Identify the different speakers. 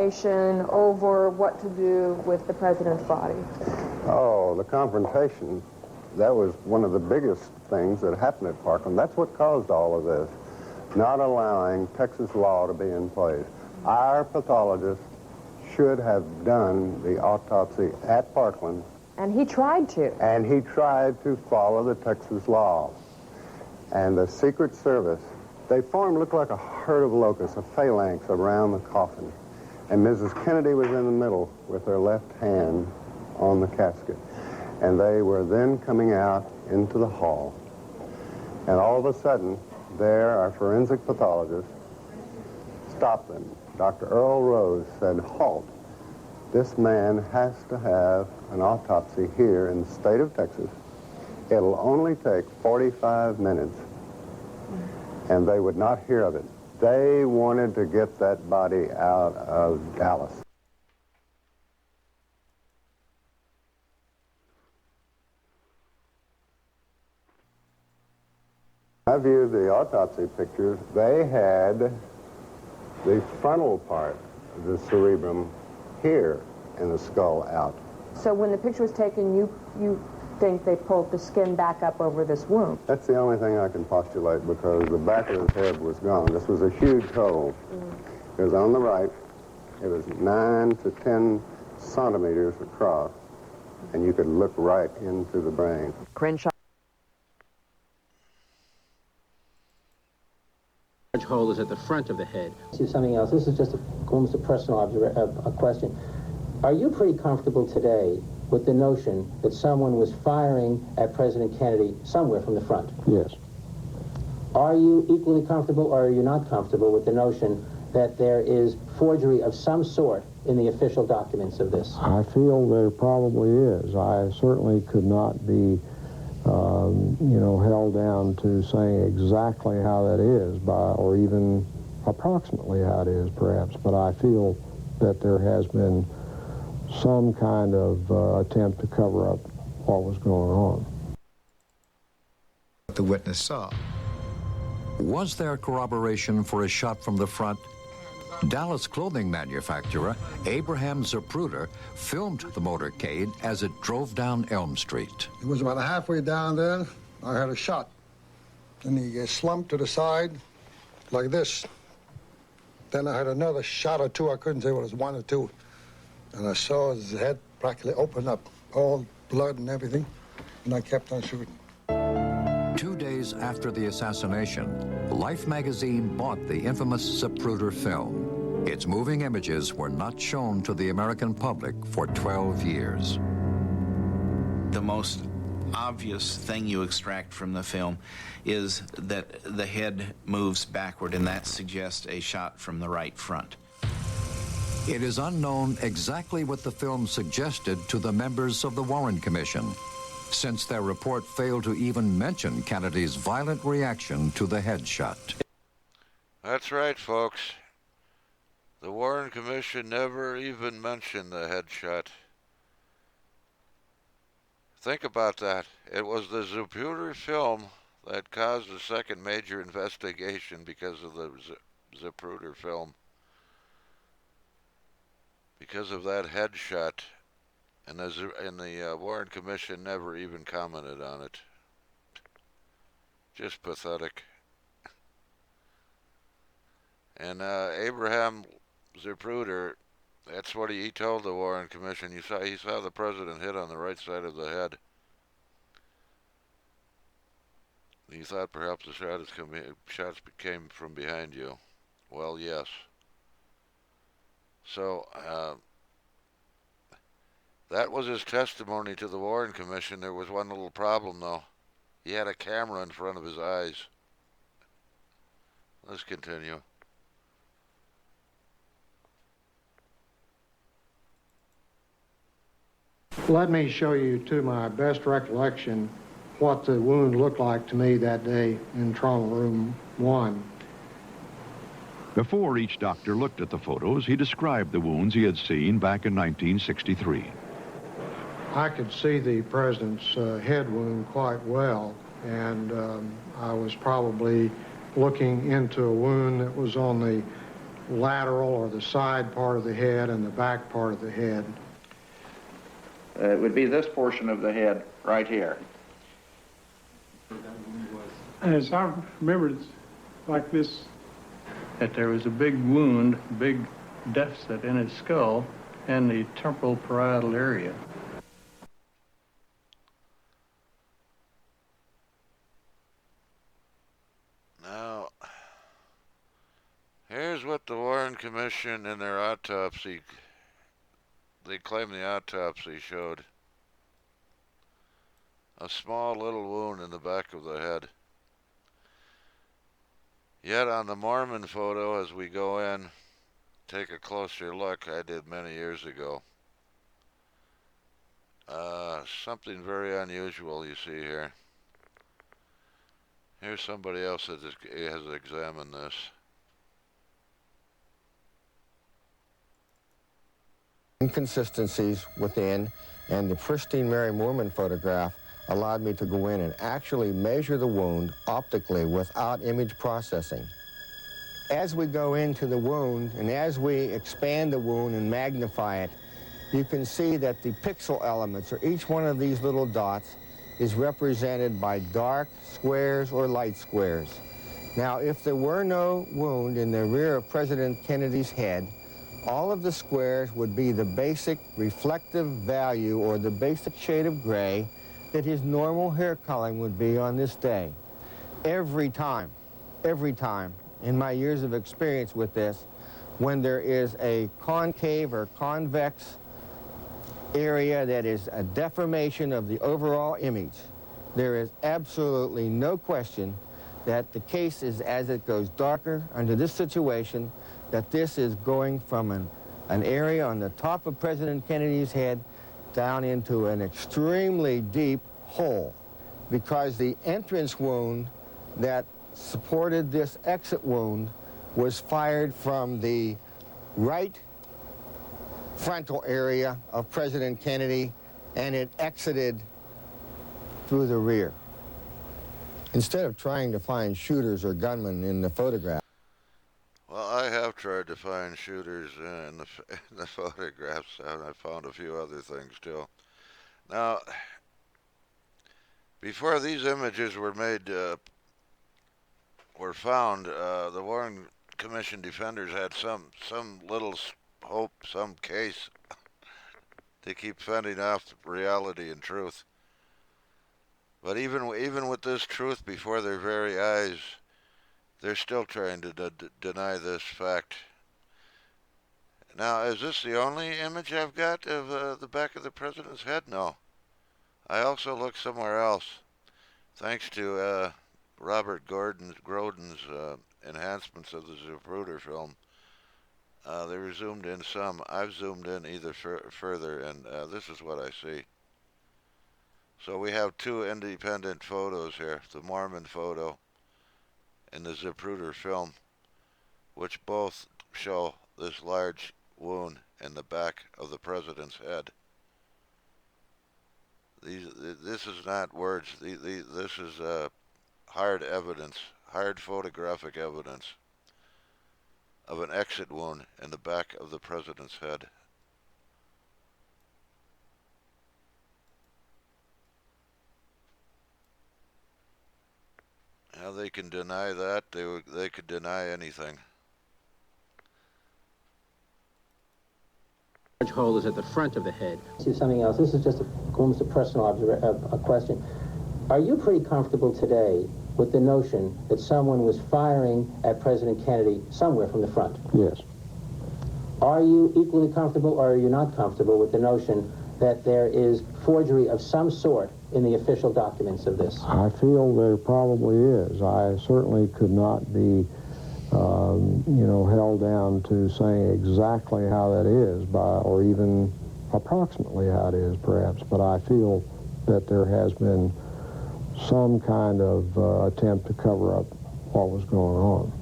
Speaker 1: over what to do with the president's body?
Speaker 2: Oh, the confrontation, that was one of the biggest things that happened at Parkland. That's what caused all of this, not allowing Texas law to be in place. Our pathologist should have done the autopsy at Parkland.
Speaker 1: And he tried to.
Speaker 2: And he tried to follow the Texas law. And the Secret Service, they looked like a herd of locusts, a phalanx around the coffin. And Mrs. Kennedy was in the middle with her left hand on the casket. And they were then coming out into the hall. And all of a sudden, there, our forensic pathologist stopped them. Dr. Earl Rose said, "Halt. This man has to have an autopsy here in the state of Texas. It'll only take 45 minutes." And they would not hear of it. They wanted to get that body out of Dallas. I viewed the autopsy pictures. They had the frontal part of the cerebrum here in the skull out.
Speaker 1: So when the picture was taken, you think they pulled the skin back up over this wound?
Speaker 2: That's the only thing I can postulate, because the back of his head was gone. This was a huge hole. It was on the right. It was 9 to 10 centimeters across, and you could look right into the brain.
Speaker 1: Crenshaw.
Speaker 3: Large hole is at the front of the head.
Speaker 4: This is something else. This is just almost a personal a question. Are you pretty comfortable today with the notion that someone was firing at President Kennedy somewhere from the front?
Speaker 5: Yes.
Speaker 4: Are you equally comfortable, or are you not comfortable with the notion that there is forgery of some sort in the official documents of this?
Speaker 5: I feel there probably is. I certainly could not be held down to saying exactly how that is, or even approximately how it is, perhaps. But I feel that there has been some kind of attempt to cover up what was going on.
Speaker 6: The witness saw.
Speaker 7: Was there corroboration for a shot from the front? Dallas clothing manufacturer Abraham ZAPRUDER filmed the motorcade as it drove down Elm Street.
Speaker 8: It was about halfway down there, I had a shot. And he slumped to the side like this. Then I had another shot or two. I couldn't say what it was, one or two. And I saw his head practically open up, all blood and everything. And I kept on shooting.
Speaker 7: 2 days after the assassination, Life magazine bought the infamous ZAPRUDER film. Its moving images were not shown to the American public for 12 years.
Speaker 9: The most obvious thing you extract from the film is that the head moves backward, and that suggests a shot from the right front.
Speaker 7: It is unknown exactly what the film suggested to the members of the Warren Commission, since their report failed to even mention Kennedy's violent reaction to the headshot.
Speaker 10: That's right, folks. The Warren Commission never even mentioned the headshot. Think about that. It was the ZAPRUDER film that caused the second major investigation because of the ZAPRUDER film. Because of that headshot. And the Warren Commission never even commented on it. Just pathetic. And Abraham ZAPRUDER, that's what he told the Warren Commission. He saw the president hit on the right side of the head. He thought perhaps the shots came from behind you. Well, yes. So, that was his testimony to the Warren Commission. There was one little problem, though. He had a camera in front of his eyes. Let's continue.
Speaker 11: Let me show you, to my best recollection, what the wound looked like to me that day in trauma room 1.
Speaker 12: Before each doctor looked at the photos, he described the wounds he had seen back in 1963.
Speaker 11: I could see the president's head wound quite well, and I was probably looking into a wound that was on the lateral or the side part of the head and the back part of the head?
Speaker 6: It would be this portion of the head right here.
Speaker 13: As I remember, it's like this, that there was a big wound, big deficit in his skull and the temporal parietal area.
Speaker 10: Now, here's what the Warren Commission in their autopsy, they claim the autopsy showed. A small little wound in the back of the head. Yet on the Mormon photo, as we go in, take a closer look, I did many years ago. Something very unusual you see here. Here's somebody else that has examined this.
Speaker 14: Inconsistencies within, and the pristine Mary Moorman photograph allowed me to go in and actually measure the wound optically without image processing. As we go into the wound and as we expand the wound and magnify it, you can see that the pixel elements, or each one of these little dots, is represented by dark squares or light squares. Now, if there were no wound in the rear of President Kennedy's head, all of the squares would be the basic reflective value or the basic shade of gray that his normal hair coloring would be on this day. Every time, in my years of experience with this, when there is a concave or convex area that is a deformation of the overall image, there is absolutely no question that the case is, as it goes darker under this situation, that this is going from an area on the top of President Kennedy's head down into an extremely deep hole, because the entrance wound that supported this exit wound was fired from the right frontal area of President Kennedy, and it exited through the rear. Instead of trying to find shooters or gunmen in the photograph.
Speaker 10: Well, I have tried to find shooters in the photographs, and I found a few other things too. Now, before these images were made, were found, the Warren Commission defenders had some little hope, some case to keep fending off reality and truth. But even with this truth before their very eyes, they're still trying to deny this fact. Now, is this the only image I've got of the back of the president's head? No. I also looked somewhere else. Thanks to Robert Grodin's enhancements of the ZAPRUDER film, they were zoomed in some. I've zoomed in either further, and this is what I see. So we have two independent photos here, the Mormon photo and the ZAPRUDER film, which both show this large wound in the back of the president's head. This is not words. This is hard evidence, hard photographic evidence of an exit wound in the back of the president's head. Now they can deny that. They could deny anything.
Speaker 3: Large hole is at the front of the head.
Speaker 4: See something else. This is just almost a personal a question. Are you pretty comfortable today with the notion that someone was firing at President Kennedy somewhere from the front?
Speaker 5: Yes.
Speaker 4: Are you equally comfortable, or are you not comfortable with the notion that there is forgery of some sort in the official documents of this?
Speaker 5: I feel there probably is. I certainly could not be, held down to saying exactly how that is, or even approximately how it is, perhaps. But I feel that there has been some kind of attempt to cover up what was going on.